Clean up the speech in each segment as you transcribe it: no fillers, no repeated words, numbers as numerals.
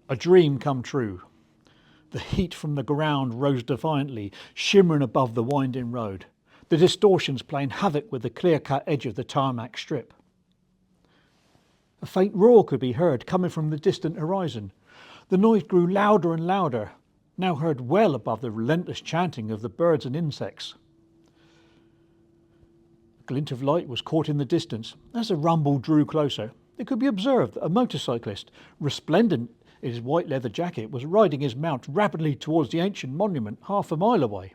A dream come true. The heat from the ground rose defiantly, shimmering above the winding road, the distortions playing havoc with the clear-cut edge of the tarmac strip. A faint roar could be heard coming from the distant horizon. The noise grew louder and louder, now heard well above the relentless chanting of the birds and insects. A glint of light was caught in the distance. As the rumble drew closer, it could be observed that a motorcyclist, resplendent in his white leather jacket, was riding his mount rapidly towards the ancient monument half a mile away.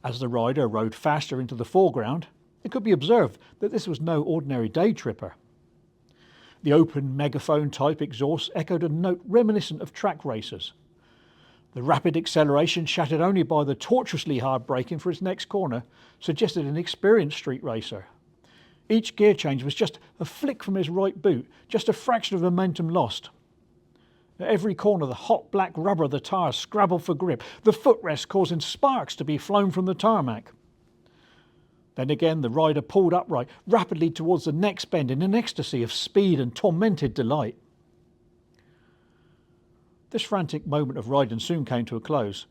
As the rider rode faster into the foreground, it could be observed that this was no ordinary day tripper. The open megaphone-type exhaust echoed a note reminiscent of track racers. The rapid acceleration, shattered only by the tortuously hard braking for its next corner, suggested an experienced street racer. Each gear change was just a flick from his right boot, just a fraction of momentum lost. At every corner, the hot black rubber of the tyres scrabbled for grip, the footrest causing sparks to be flown from the tarmac. Then again the rider pulled upright, rapidly towards the next bend in an ecstasy of speed and tormented delight. This frantic moment of riding soon came to a close.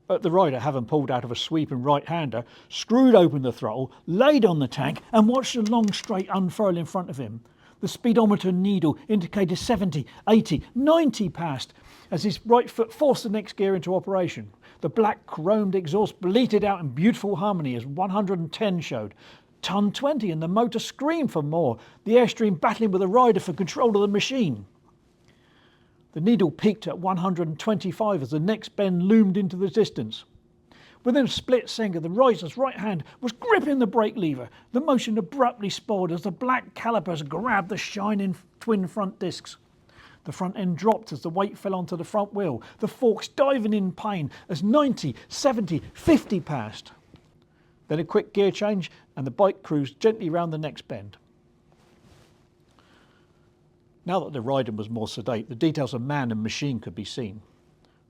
But the rider, having pulled out of a sweeping right-hander, screwed open the throttle, laid on the tank and watched the long straight unfurl in front of him. The speedometer needle indicated 70, 80, 90 past as his right foot forced the next gear into operation. The black chromed exhaust bleated out in beautiful harmony as 110 showed. Ton 20 and the motor screamed for more, the airstream battling with the rider for control of the machine. The needle peaked at 125 as the next bend loomed into the distance. Within a split second, the rider's right hand was gripping the brake lever. The motion abruptly spoiled as the black calipers grabbed the shining twin front discs. The front end dropped as the weight fell onto the front wheel, the forks diving in pain as 90, 70, 50 passed. Then a quick gear change and the bike cruised gently round the next bend. Now that the riding was more sedate, the details of man and machine could be seen.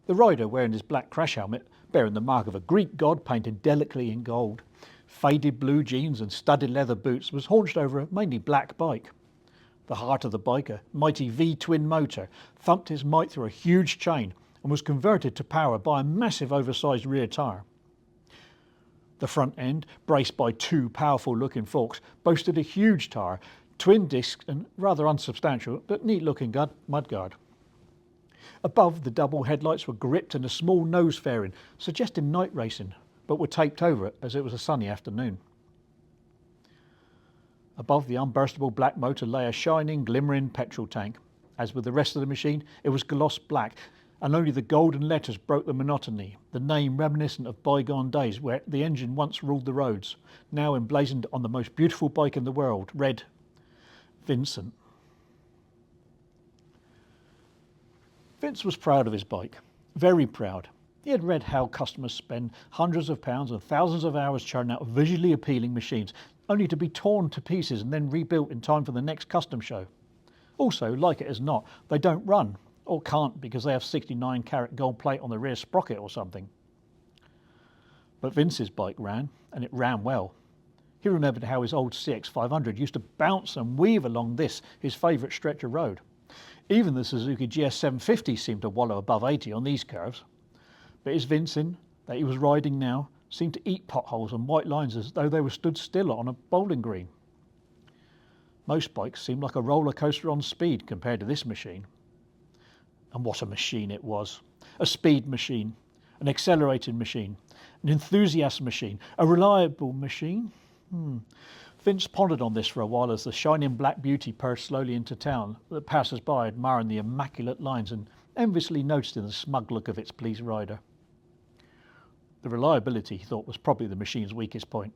The rider, wearing his black crash helmet, bearing the mark of a Greek god painted delicately in gold, faded blue jeans and studded leather boots, was haunched over a mainly black bike. The heart of the bike, a mighty V-twin motor, thumped its might through a huge chain and was converted to power by a massive oversized rear tyre. The front end, braced by two powerful-looking forks, boasted a huge tyre, twin discs and rather unsubstantial but neat-looking mudguard. Above, the double headlights were gripped in a small nose fairing, suggesting night racing, but were taped over it as it was a sunny afternoon. Above the unburstable black motor lay a shining, glimmering petrol tank. As with the rest of the machine, it was gloss black, and only the golden letters broke the monotony, the name reminiscent of bygone days where the engine once ruled the roads, now emblazoned on the most beautiful bike in the world, read Vincent. Vince was proud of his bike, very proud. He had read how customers spend hundreds of pounds and thousands of hours churning out visually appealing machines, only to be torn to pieces and then rebuilt in time for the next custom show. Also, like it as not, they don't run, or can't because they have 69-carat gold plate on the rear sprocket or something. But Vince's bike ran, and it ran well. He remembered how his old CX500 used to bounce and weave along this, his favourite stretch of road. Even the Suzuki GS750 seemed to wallow above 80 on these curves. But his Vincent, that he was riding now, seemed to eat potholes and white lines as though they were stood still on a bowling green. Most bikes seemed like a roller coaster on speed compared to this machine. And what a machine it was. A speed machine, an accelerated machine, an enthusiast machine, a reliable machine. Vince pondered on this for a while as the shining black beauty purred slowly into town, the passers-by admiring the immaculate lines and enviously noticing the smug look of its pleased rider. The reliability, he thought, was probably the machine's weakest point,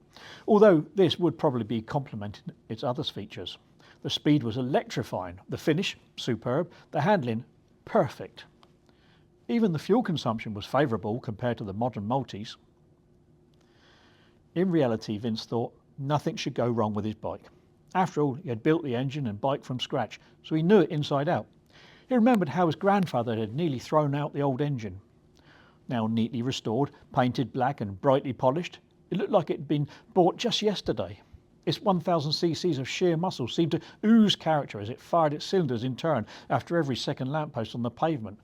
although this would probably be complementing its other features. The speed was electrifying, the finish, superb, the handling, perfect. Even the fuel consumption was favourable compared to the modern multis. In reality, Vince thought, nothing should go wrong with his bike. After all, he had built the engine and bike from scratch, so he knew it inside out. He remembered how his grandfather had nearly thrown out the old engine. Now neatly restored, painted black and brightly polished, it looked like it had been bought just yesterday. Its 1000 cc's of sheer muscle seemed to ooze character as it fired its cylinders in turn after every second lamppost on the pavement.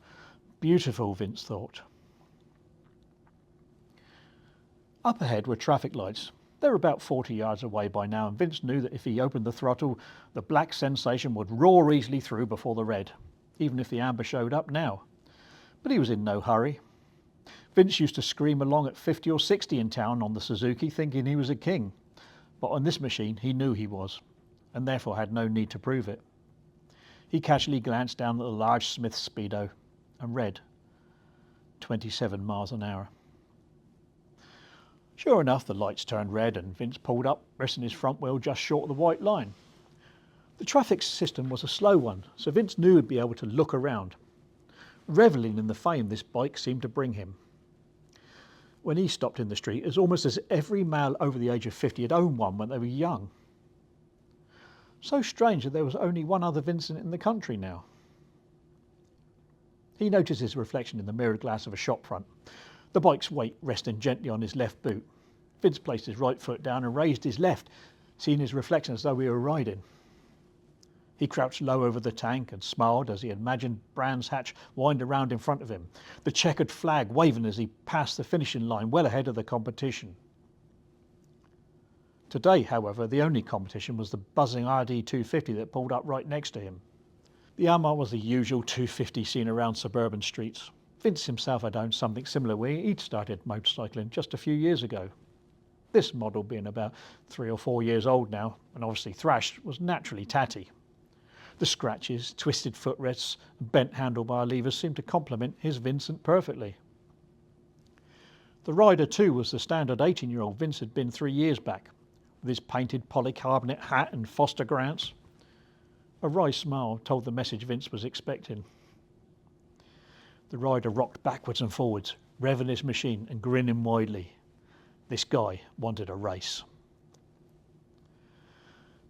Beautiful, Vince thought. Up ahead were traffic lights. They were about 40 yards away by now, and Vince knew that if he opened the throttle, the black sensation would roar easily through before the red, even if the amber showed up now. But he was in no hurry. Vince used to scream along at 50 or 60 in town on the Suzuki, thinking he was a king. But on this machine he knew he was, and therefore had no need to prove it. He casually glanced down at the large Smith Speedo and read 27 miles an hour. Sure enough, the lights turned red and Vince pulled up, resting his front wheel just short of the white line. The traffic system was a slow one, so Vince knew he'd be able to look around. Revelling in the fame this bike seemed to bring him. When he stopped in the street, it was almost as if every male over the age of 50 had owned one when they were young. So strange that there was only one other Vincent in the country now. He noticed his reflection in the mirror glass of a shop front, the bike's weight resting gently on his left boot. Vince placed his right foot down and raised his left, seeing his reflection as though he were riding. He crouched low over the tank and smiled as he imagined Brand's hatch wind around in front of him, the checkered flag waving as he passed the finishing line well ahead of the competition. Today, however, the only competition was the buzzing RD250 that pulled up right next to him. The Yamaha was the usual 250 seen around suburban streets. Vince himself had owned something similar when he'd started motorcycling just a few years ago. This model, being about 3 or 4 years old now, and obviously thrashed, was naturally tatty. The scratches, twisted footrests, and bent handlebar levers seemed to complement his Vincent perfectly. The rider too was the standard 18-year-old Vince had been 3 years back, with his painted polycarbonate hat and Foster grants. A wry smile told the message Vince was expecting. The rider rocked backwards and forwards, revving his machine and grinning widely. This guy wanted a race.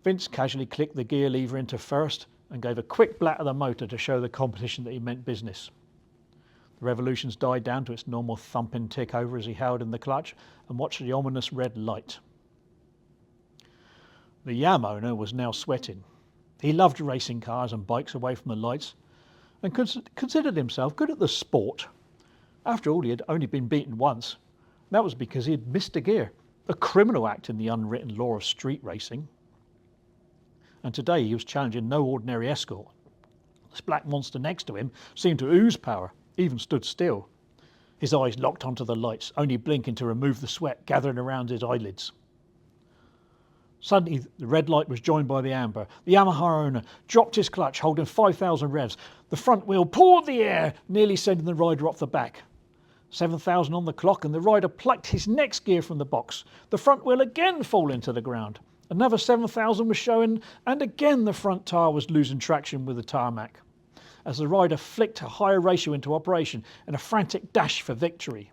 Vince casually clicked the gear lever into first and gave a quick blat of the motor to show the competition that he meant business. The revolutions died down to its normal thumping tick over as he held in the clutch and watched the ominous red light. The Yam owner was now sweating. He loved racing cars and bikes away from the lights, and considered himself good at the sport. After all, he had only been beaten once. That was because he had missed a gear, a criminal act in the unwritten law of street racing. And today he was challenging no ordinary escort. This black monster next to him seemed to ooze power, even stood still. His eyes locked onto the lights, only blinking to remove the sweat gathering around his eyelids. Suddenly, the red light was joined by the amber. The Yamaha owner dropped his clutch, holding 5,000 revs. The front wheel poured the air, nearly sending the rider off the back. 7,000 on the clock, and the rider plucked his next gear from the box. The front wheel again falling to the ground. Another 7,000 was showing, and again the front tyre was losing traction with the tarmac, as the rider flicked a higher ratio into operation in a frantic dash for victory.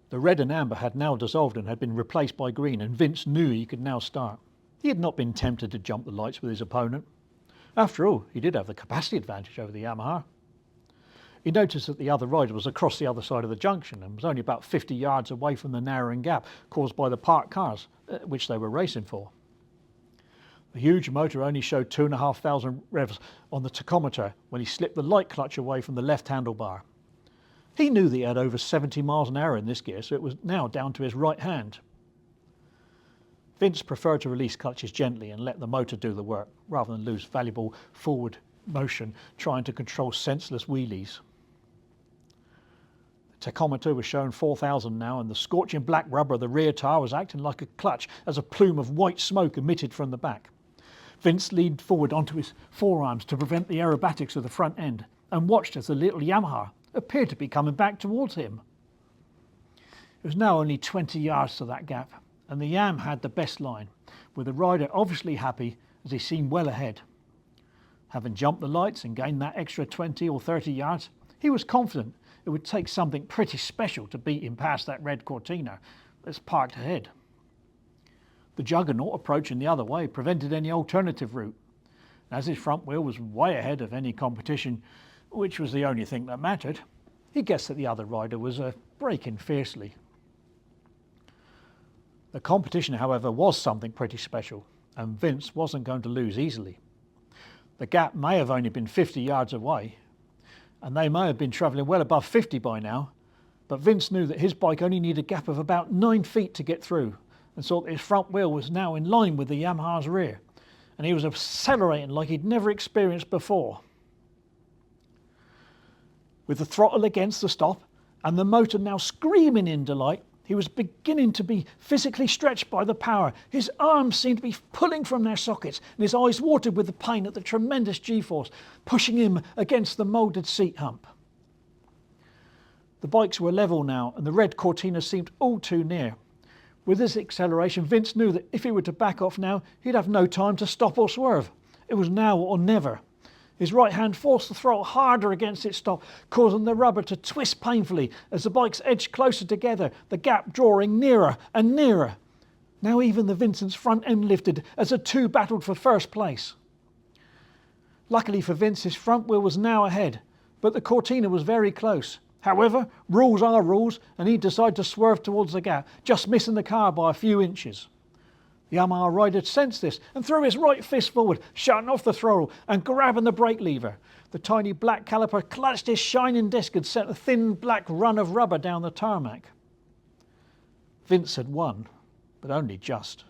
The red and amber had now dissolved and had been replaced by green, and Vince knew he could now start. He had not been tempted to jump the lights with his opponent. After all, he did have the capacity advantage over the Yamaha. He noticed that the other rider was across the other side of the junction and was only about 50 yards away from the narrowing gap caused by the parked cars, which they were racing for. The huge motor only showed 2,500 revs on the tachometer when he slipped the light clutch away from the left handlebar. He knew that he had over 70 miles an hour in this gear, so it was now down to his right hand. Vince preferred to release clutches gently and let the motor do the work, rather than lose valuable forward motion trying to control senseless wheelies. The tachometer was showing 4,000 now, and the scorching black rubber of the rear tyre was acting like a clutch as a plume of white smoke emitted from the back. Vince leaned forward onto his forearms to prevent the aerobatics of the front end and watched as the little Yamaha appeared to be coming back towards him. It was now only 20 yards to that gap, and the Yam had the best line, with the rider obviously happy as he seemed well ahead. Having jumped the lights and gained that extra 20 or 30 yards, he was confident it would take something pretty special to beat him past that red Cortina that's parked ahead. The Juggernaut approaching the other way prevented any alternative route. As his front wheel was way ahead of any competition, which was the only thing that mattered, he guessed that the other rider was braking fiercely. The competition, however, was something pretty special, and Vince wasn't going to lose easily. The gap may have only been 50 yards away, and they may have been travelling well above 50 by now, but Vince knew that his bike only needed a gap of about 9 feet to get through, and saw that his front wheel was now in line with the Yamaha's rear, and he was accelerating like he'd never experienced before. With the throttle against the stop, and the motor now screaming in delight, he was beginning to be physically stretched by the power. His arms seemed to be pulling from their sockets, and his eyes watered with the pain at the tremendous G-force, pushing him against the moulded seat hump. The bikes were level now, and the red Cortina seemed all too near. With this acceleration, Vince knew that if he were to back off now, he'd have no time to stop or swerve. It was now or never. His right hand forced the throttle harder against its stop, causing the rubber to twist painfully as the bikes edged closer together, the gap drawing nearer and nearer. Now even the Vincent's front end lifted as the two battled for first place. Luckily for Vince, his front wheel was now ahead, but the Cortina was very close. However, rules are rules, and he decided to swerve towards the gap, just missing the car by a few inches. The Yamaha rider sensed this and threw his right fist forward, shutting off the throttle and grabbing the brake lever. The tiny black caliper clutched his shining disc and sent a thin black run of rubber down the tarmac. Vince had won, but only just.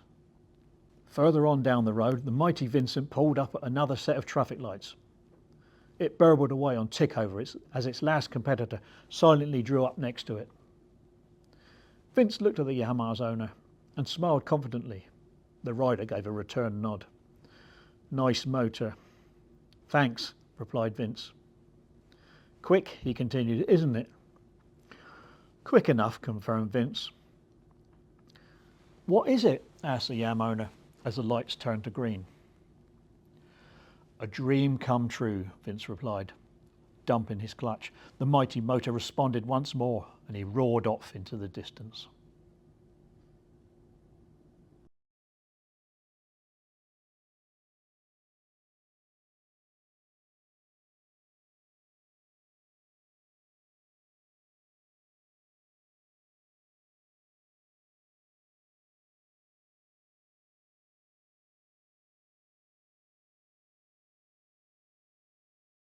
Further on down the road, the mighty Vincent pulled up at another set of traffic lights. It burbled away on tick over as its last competitor silently drew up next to it. Vince looked at the Yamaha's owner and smiled confidently. The rider gave a return nod. "Nice motor." "Thanks," replied Vince. "Quick," he continued, "isn't it?" "Quick enough," confirmed Vince. "What is it?" asked the Yam owner as the lights turned to green. "A dream come true," Vince replied. Dumping his clutch, the mighty motor responded once more, and he roared off into the distance.